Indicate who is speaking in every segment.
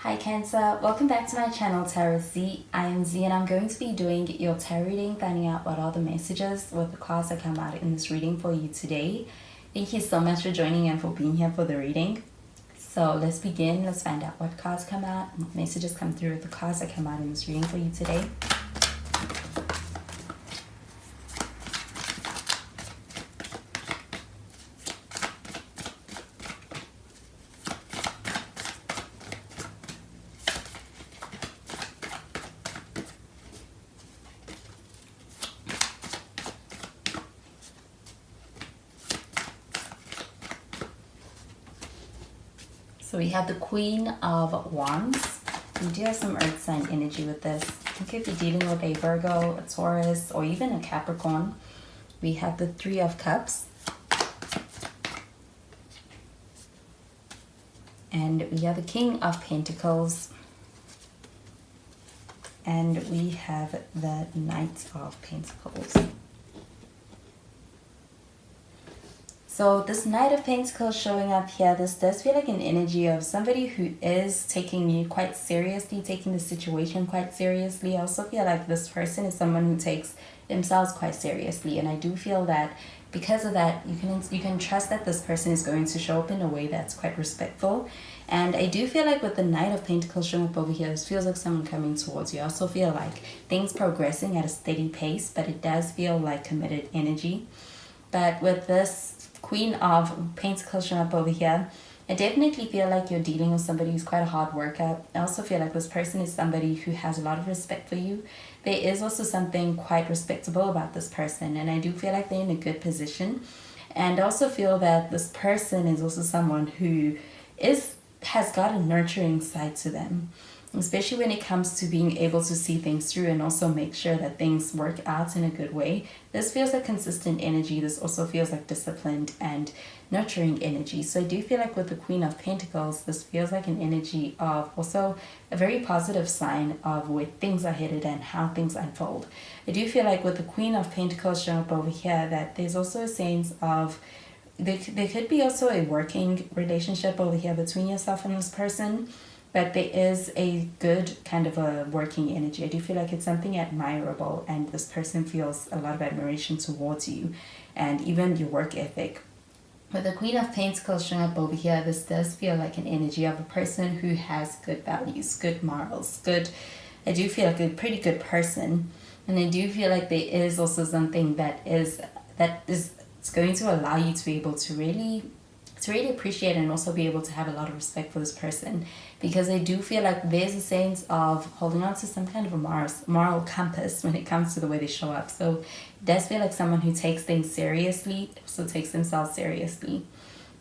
Speaker 1: Hi Cancer, welcome back to my channel Tarot Z. I am Z and I'm going to be doing your tarot reading, finding out what are the messages with the cards that come out in this reading for you today. Thank you so much for joining and for being here for the reading. So let's begin. Let's find out what cards come out, what messages come through with the cards that come out in this reading for you today. So we have the Queen of Wands. We do have some earth sign energy with this. You could be dealing with a Virgo, a Taurus, or even a Capricorn. We have the Three of Cups. And we have the King of Pentacles. And we have the Knight of Pentacles. So this Knight of Pentacles showing up here, this does feel like an energy of somebody who is taking you quite seriously, taking the situation quite seriously. I also feel like this person is someone who takes themselves quite seriously. And I do feel that because of that, you can trust that this person is going to show up in a way that's quite respectful. And I do feel like with the Knight of Pentacles showing up over here, this feels like someone coming towards you. I also feel like things progressing at a steady pace, but it does feel like committed energy. But with this Queen of Pentacles showing up over here, I definitely feel like you're dealing with somebody who's quite a hard worker. I also feel like this person is somebody who has a lot of respect for you. There is also something quite respectable about this person, and I do feel like they're in a good position. And I also feel that this person is also someone who has got a nurturing side to them, especially when it comes to being able to see things through and also make sure that things work out in a good way. This feels like consistent energy. This also feels like disciplined and nurturing energy. So I do feel like with the Queen of Pentacles, this feels like an energy of also a very positive sign of where things are headed and how things unfold. I do feel like with the Queen of Pentacles showing up over here, that there's also a sense of there could be also a working relationship over here between yourself and this person, but there is a good kind of a working energy. I do feel like it's something admirable, and this person feels a lot of admiration towards you and even your work ethic. With the Queen of Pentacles showing up over here, this does feel like an energy of a person who has good values, good morals, I do feel like a pretty good person. And I do feel like there is also something that is it's going to allow you to be able to really appreciate and also be able to have a lot of respect for this person, because I do feel like there's a sense of holding on to some kind of a moral compass when it comes to the way they show up. So it does feel like someone who takes things seriously, also takes themselves seriously.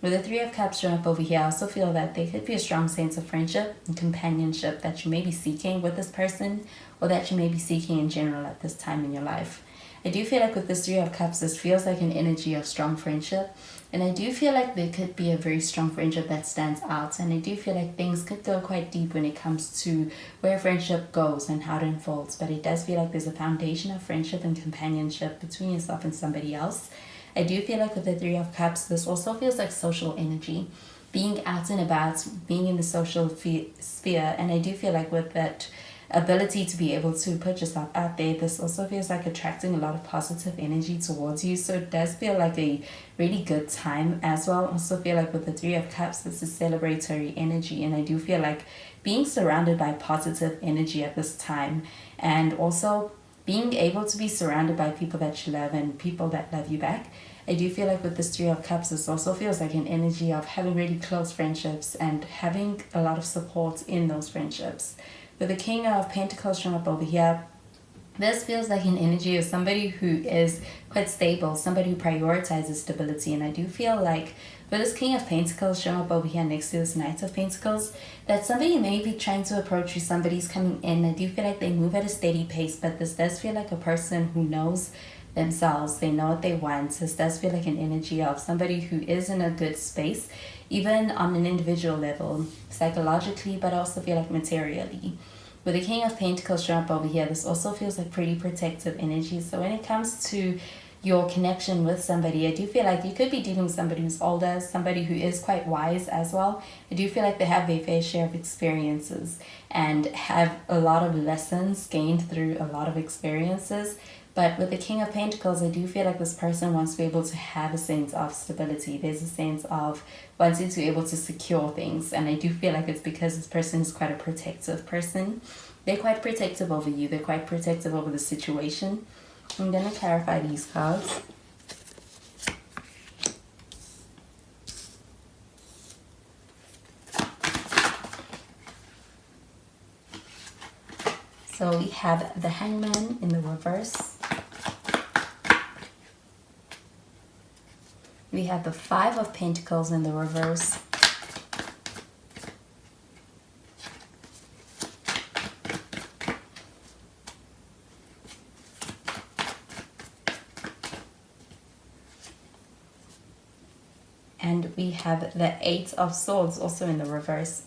Speaker 1: With the Three of Cups showing up over here, I also feel that there could be a strong sense of friendship and companionship that you may be seeking with this person, or that you may be seeking in general at this time in your life. I do feel like with this Three of Cups, this feels like an energy of strong friendship. And I do feel like there could be a very strong friendship that stands out. And I do feel like things could go quite deep when it comes to where friendship goes and how it unfolds. But it does feel like there's a foundation of friendship and companionship between yourself and somebody else. I do feel like with the Three of Cups, this also feels like social energy. Being out and about, being in the social sphere. And I do feel like with that ability to be able to put yourself out there, this also feels like attracting a lot of positive energy towards you. So it does feel like a really good time as well. I also feel like with the Three of Cups, this is celebratory energy, and I do feel like being surrounded by positive energy at this time, and also being able to be surrounded by people that you love and people that love you back. I do feel like with this Three of Cups, this also feels like an energy of having really close friendships and having a lot of support in those friendships. With the King of Pentacles showing up over here, this feels like an energy of somebody who is quite stable, somebody who prioritizes stability. And I do feel like with this King of Pentacles showing up over here next to this Knight of Pentacles, that somebody may be trying to approach you, somebody's coming in. I do feel like they move at a steady pace, but this does feel like a person who knows themselves. They know what they want. This does feel like an energy of somebody who is in a good space, even on an individual level, psychologically, but I also feel like materially. With the King of Pentacles showing up over here, this also feels like pretty protective energy. So when it comes to your connection with somebody. I do feel like you could be dealing with somebody who's older, somebody who is quite wise as well. I do feel like they have their fair share of experiences and have a lot of lessons gained through a lot of experiences. But with the King of Pentacles, I do feel like this person wants to be able to have a sense of stability. There's a sense of wanting to be able to secure things. And I do feel like it's because this person is quite a protective person. They're quite protective over you. They're quite protective over the situation. I'm going to clarify these cards. So we have the Hangman in the reverse. We have the Five of Pentacles in the reverse. And we have the Eight of Swords also in the reverse.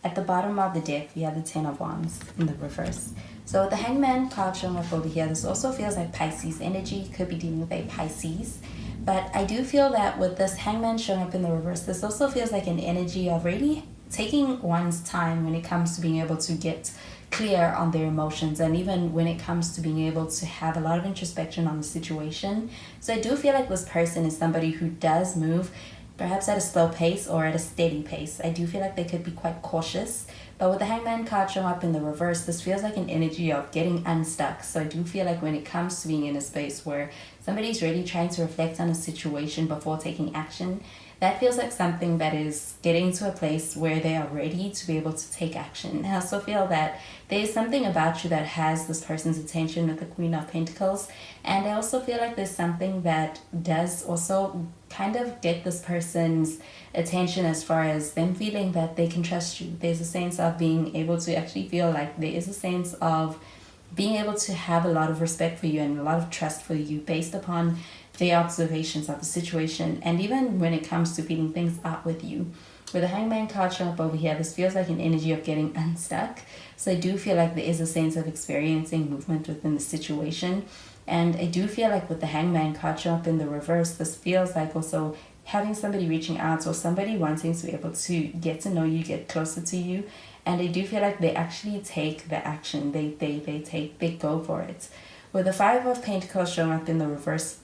Speaker 1: At the bottom of the deck, we have the Ten of Wands in the reverse. So the Hangman card showing up over here, this also feels like Pisces energy. Could be dealing with a Pisces. But I do feel that with this Hangman showing up in the reverse, this also feels like an energy of really taking one's time when it comes to being able to get clear on their emotions, and even when it comes to being able to have a lot of introspection on the situation. So I do feel like this person is somebody who does move perhaps at a slow pace or at a steady pace. I do feel like they could be quite cautious. But with the Hangman card showing up in the reverse, this feels like an energy of getting unstuck. So I do feel like when it comes to being in a space where somebody's really trying to reflect on a situation before taking action, that feels like something that is getting to a place where they are ready to be able to take action. I also feel that there's something about you that has this person's attention with the Queen of Pentacles. And I also feel like there's something that does also kind of get this person's attention as far as them feeling that they can trust you. There's a sense of being able to actually feel like there is a sense of being able to have a lot of respect for you and a lot of trust for you based upon their observations of the situation, and even when it comes to feeling things out with you. With the Hangman card showing up over here, this feels like an energy of getting unstuck. So I do feel like there is a sense of experiencing movement within the situation. And I do feel like with the Hangman card showing up in the reverse, this feels like also having somebody reaching out or somebody wanting to be able to get to know you, get closer to you. And I do feel like they actually take the action. They go for it. With the Five of Pentacles showing up in the reverse,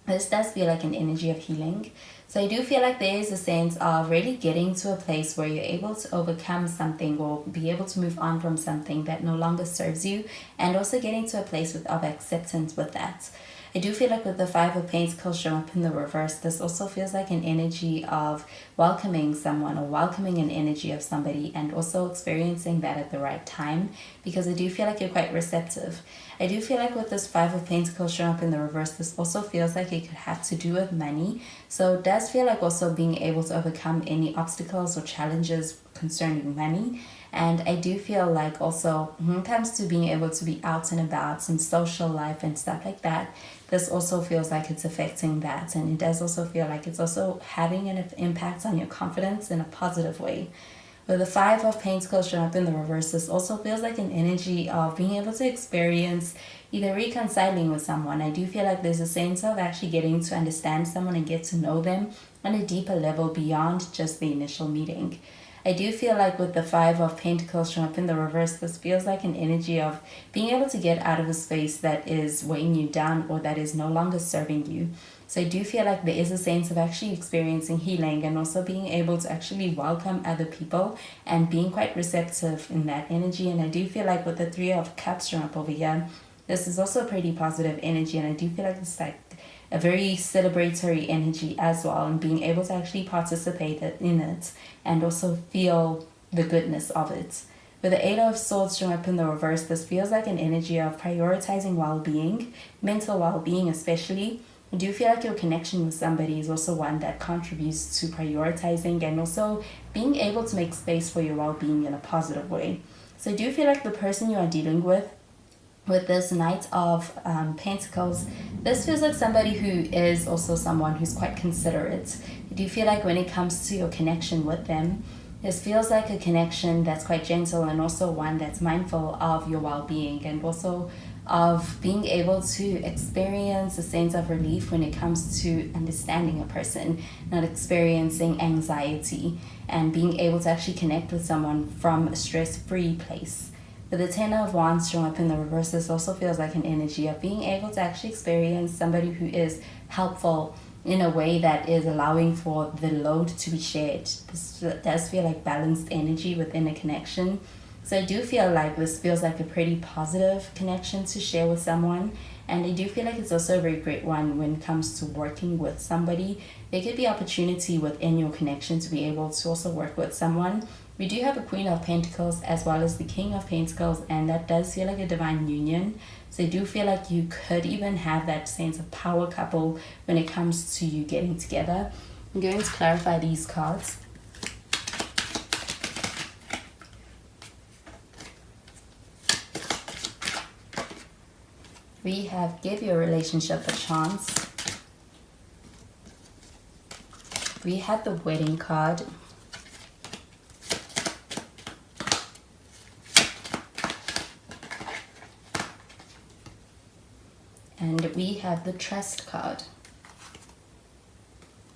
Speaker 1: this does feel like an energy of healing. So I do feel like there is a sense of really getting to a place where you're able to overcome something or be able to move on from something that no longer serves you, and also getting to a place of acceptance with that. I do feel like with the Five of Pentacles showing up in the reverse, this also feels like an energy of welcoming someone or welcoming an energy of somebody, and also experiencing that at the right time, because I do feel like you're quite receptive. I do feel like with this Five of Pentacles showing up in the reverse, this also feels like it could have to do with money. So it does feel like also being able to overcome any obstacles or challenges concerning money. And I do feel like also when it comes to being able to be out and about, some social life and stuff like that, this also feels like it's affecting that. And it does also feel like it's also having an impact on your confidence in a positive way. With the Five of Pentacles showing up in the reverse, this also feels like an energy of being able to experience either reconciling with someone. I do feel like there's a sense of actually getting to understand someone and get to know them on a deeper level beyond just the initial meeting. I do feel like with the Five of Pentacles showing up in the reverse, this feels like an energy of being able to get out of a space that is weighing you down or that is no longer serving you. So I do feel like there is a sense of actually experiencing healing and also being able to actually welcome other people and being quite receptive in that energy. And I do feel like with the Three of Cups showing up over here, this is also pretty positive energy. And I do feel like it's like a very celebratory energy as well, and being able to actually participate in it and also feel the goodness of it. With the Eight of Swords showing up in the reverse, this feels like an energy of prioritizing well-being, mental well-being especially. I do feel like your connection with somebody is also one that contributes to prioritizing and also being able to make space for your well-being in a positive way. So I do feel like the person you are dealing with this Knight of Pentacles, this feels like somebody who is also someone who's quite considerate. I do feel like when it comes to your connection with them, this feels like a connection that's quite gentle and also one that's mindful of your well-being and also of being able to experience a sense of relief when it comes to understanding a person, not experiencing anxiety, and being able to actually connect with someone from a stress-free place. But the Ten of Wands showing up in the reverse, this also feels like an energy of being able to actually experience somebody who is helpful in a way that is allowing for the load to be shared. This does feel like balanced energy within a connection. So I do feel like this feels like a pretty positive connection to share with someone. And I do feel like it's also a very great one when it comes to working with somebody. There could be opportunity within your connection to be able to also work with someone. We do have a Queen of Pentacles as well as the King of Pentacles, and that does feel like a divine union. So I do feel like you could even have that sense of power couple when it comes to you getting together. I'm going to clarify these cards. We have give your relationship a chance. We had the Wedding card. And we have the Trust card.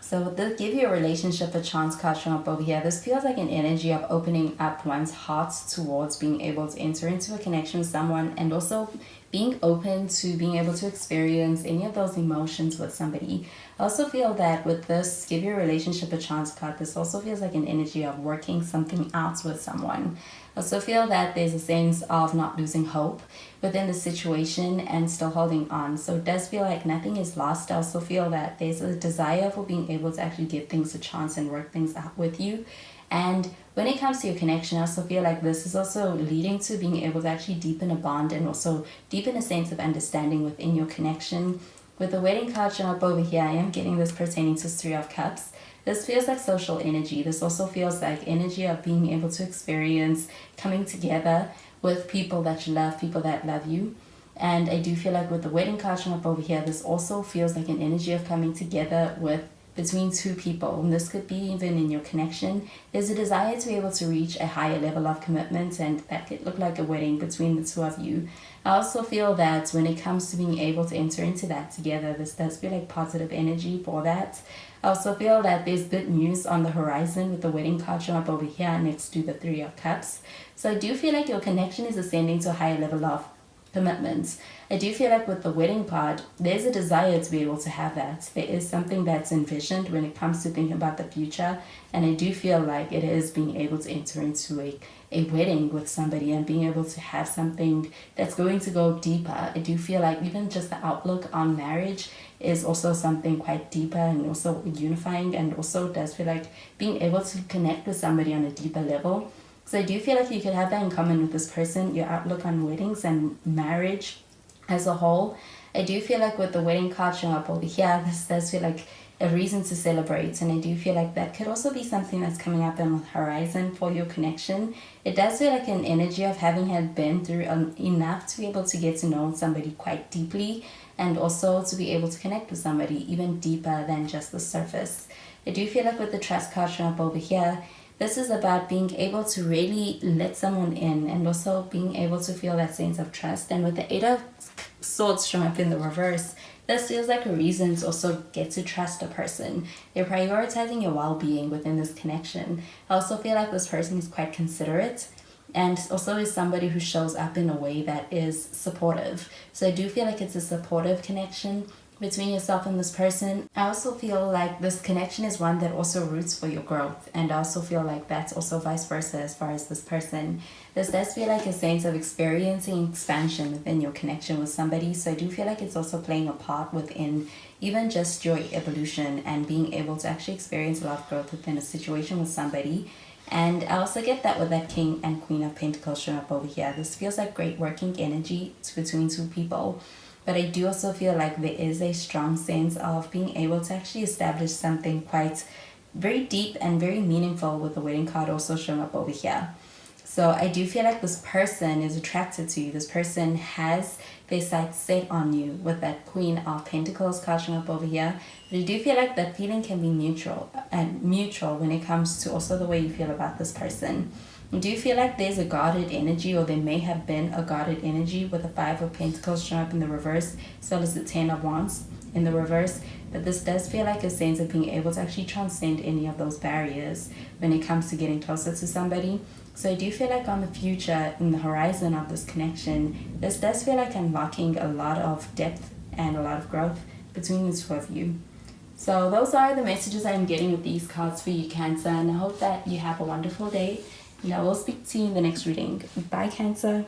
Speaker 1: So the give your relationship a chance card showing up over here. This feels like an energy of opening up one's heart towards being able to enter into a connection with someone, and also being open to being able to experience any of those emotions with somebody. I also feel that with this give your relationship a chance card, this also feels like an energy of working something out with someone. I also feel that there's a sense of not losing hope within the situation and still holding on. So it does feel like nothing is lost. I also feel that there's a desire for being able to actually give things a chance and work things out with you. And when it comes to your connection, I also feel like this is also leading to being able to actually deepen a bond and also deepen a sense of understanding within your connection. With the Wedding card showing up over here, I am getting this pertaining to Three of Cups. This feels like social energy. This also feels like energy of being able to experience coming together with people that you love, people that love you. And I do feel like with the Wedding card showing up over here, this also feels like an energy of coming together with between two people. And this could be even in your connection. There's a desire to be able to reach a higher level of commitment, and that could look like a wedding between the two of you. I also feel that when it comes to being able to enter into that together, this does feel like positive energy for that. I also feel that there's good news on the horizon with the Wedding card showing up over here next to the Three of Cups. So I do feel like your connection is ascending to a higher level of commitments. I do feel like with the Wedding card, there's a desire to be able to have that. There is something that's envisioned when it comes to thinking about the future, and I do feel like it is being able to enter into a wedding with somebody and being able to have something that's going to go deeper. I do feel like even just the outlook on marriage is also something quite deeper and also unifying, and also does feel like being able to connect with somebody on a deeper level. So I do feel like you could have that in common with this person, your outlook on weddings and marriage as a whole. I do feel like with the Wedding card showing up over here, this does feel like a reason to celebrate, and I do feel like that could also be something that's coming up on the horizon for your connection. It does feel like an energy of having had been through enough to be able to get to know somebody quite deeply, and also to be able to connect with somebody even deeper than just the surface. I do feel like with the Trust card showing up over here, this is about being able to really let someone in, and also being able to feel that sense of trust. And with the Eight of Swords showing up in the reverse, this feels like a reason to also get to trust a person. You're prioritizing your well-being within this connection. I also feel like this person is quite considerate, and also is somebody who shows up in a way that is supportive. So I do feel like it's a supportive connection between yourself and this person. I also feel like this connection is one that also roots for your growth, and I also feel like that's also vice versa as far as this person. This does feel like a sense of experiencing expansion within your connection with somebody. So I do feel like it's also playing a part within even just your evolution and being able to actually experience a lot of growth within a situation with somebody. And I also get that with that King and Queen of Pentacles showing up over here. This feels like great working energy between two people. But I do also feel like there is a strong sense of being able to actually establish something quite very deep and very meaningful with the Wedding card also showing up over here. So I do feel like this person is attracted to you. This person has their sights set on you with that Queen of Pentacles card showing up over here. But I do feel like that feeling can be neutral when it comes to also the way you feel about this person. Do you feel like there's a guarded energy, or there may have been a guarded energy with the Five of Pentacles showing up in the reverse, as well as the Ten of Wands in the reverse? But this does feel like a sense of being able to actually transcend any of those barriers when it comes to getting closer to somebody. So I do feel like on the future, in the horizon of this connection, this does feel like unlocking a lot of depth and a lot of growth between the two of you. So those are the messages I'm getting with these cards for you, Cancer, and I hope that you have a wonderful day. And I will speak to you in the next reading. Bye, Cancer.